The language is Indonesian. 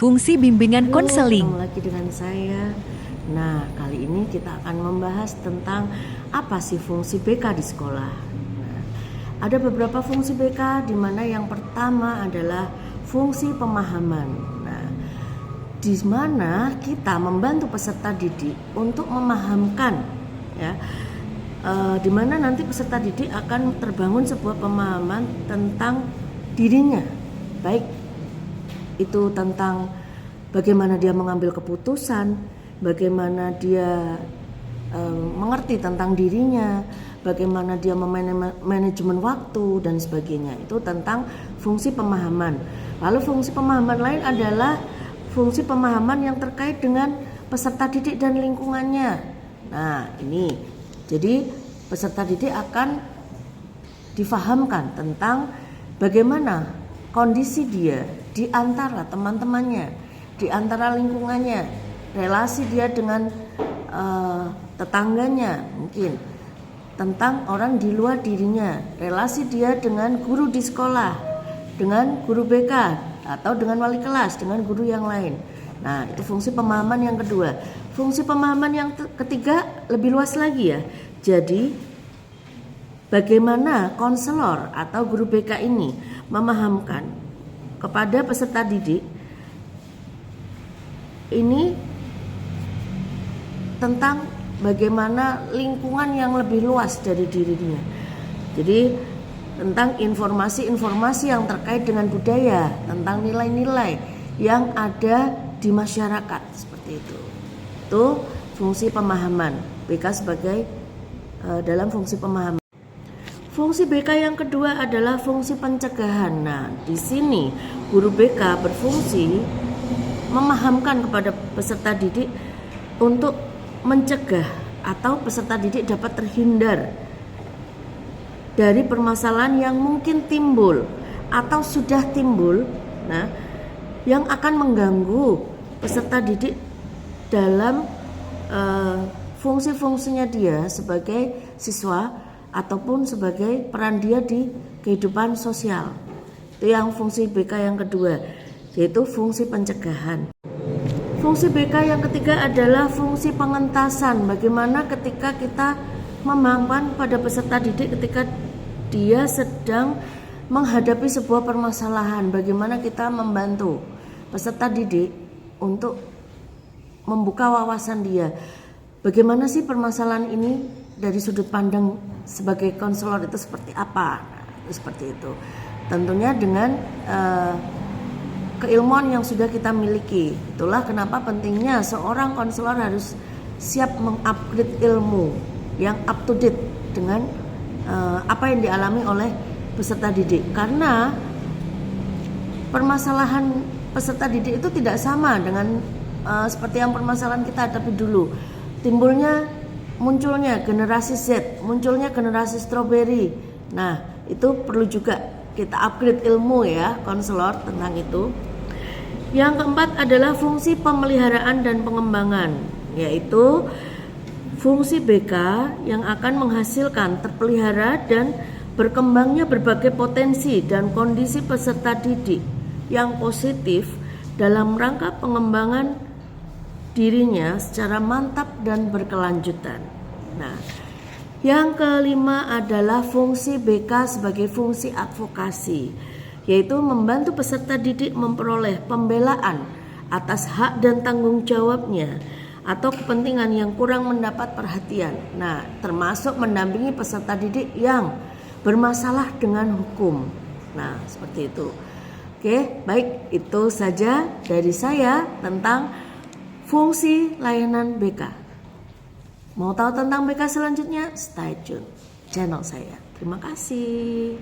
Fungsi bimbingan Halo, konseling. ketemu lagi dengan saya. Nah, kali ini kita akan membahas tentang apa sih fungsi BK di sekolah. Nah, ada beberapa fungsi BK, di mana yang pertama adalah fungsi pemahaman. Nah, di mana kita membantu peserta didik untuk memahamkan, ya, di mana nanti peserta didik akan terbangun sebuah pemahaman tentang dirinya, baik itu tentang bagaimana dia mengambil keputusan, bagaimana dia mengerti tentang dirinya, bagaimana dia manajemen waktu dan sebagainya. Itu tentang fungsi pemahaman. Lalu fungsi pemahaman lain adalah fungsi pemahaman yang terkait dengan peserta didik dan lingkungannya. Nah, ini jadi peserta didik akan difahamkan tentang bagaimana kondisi dia di antara teman-temannya, di antara lingkungannya, relasi dia dengan tetangganya, mungkin tentang orang di luar dirinya, relasi dia dengan guru di sekolah, dengan guru BK atau dengan wali kelas, dengan guru yang lain. Nah, itu fungsi pemahaman yang kedua. Fungsi pemahaman yang ketiga lebih luas lagi, ya. Jadi bagaimana konselor atau guru BK ini memahamkan kepada peserta didik ini tentang bagaimana lingkungan yang lebih luas dari dirinya. Jadi tentang informasi-informasi yang terkait dengan budaya, tentang nilai-nilai yang ada di masyarakat, seperti itu. Itu fungsi pemahaman BK sebagai dalam fungsi pemahaman. Fungsi BK yang kedua adalah fungsi pencegahan. Nah, di sini guru BK berfungsi memahamkan kepada peserta didik untuk mencegah atau peserta didik dapat terhindar dari permasalahan yang mungkin timbul atau sudah timbul, nah, yang akan mengganggu peserta didik dalam fungsi-fungsinya dia sebagai siswa ataupun sebagai peran dia di kehidupan sosial. Itu yang fungsi BK yang kedua, yaitu fungsi pencegahan. Fungsi BK yang ketiga adalah fungsi pengentasan. Bagaimana ketika kita memahamkan pada peserta didik ketika dia sedang menghadapi sebuah permasalahan, bagaimana kita membantu peserta didik untuk membuka wawasan dia. Bagaimana sih permasalahan ini dari sudut pandang sebagai konselor itu seperti apa? Nah, seperti itu. Tentunya dengan keilmuan yang sudah kita miliki. Itulah kenapa pentingnya seorang konselor harus siap mengupgrade ilmu yang up to date dengan apa yang dialami oleh peserta didik. Karena permasalahan peserta didik itu tidak sama dengan seperti yang permasalahan kita hadapi dulu. Munculnya generasi Z, munculnya generasi strawberry. Nah, itu perlu juga kita upgrade ilmu, ya, konselor, tentang itu. Yang keempat adalah fungsi pemeliharaan dan pengembangan, yaitu fungsi BK yang akan menghasilkan terpelihara dan berkembangnya berbagai potensi dan kondisi peserta didik yang positif dalam rangka pengembangan dirinya secara mantap dan berkelanjutan. Nah, yang kelima adalah fungsi BK sebagai fungsi advokasi, yaitu membantu peserta didik memperoleh pembelaan atas hak dan tanggung jawabnya atau kepentingan yang kurang mendapat perhatian. Nah, termasuk mendampingi peserta didik yang bermasalah dengan hukum. Nah, seperti itu. Oke, baik, itu saja dari saya tentang fungsi layanan BK. Mau tahu tentang BK selanjutnya? Stay tune channel saya. Terima kasih.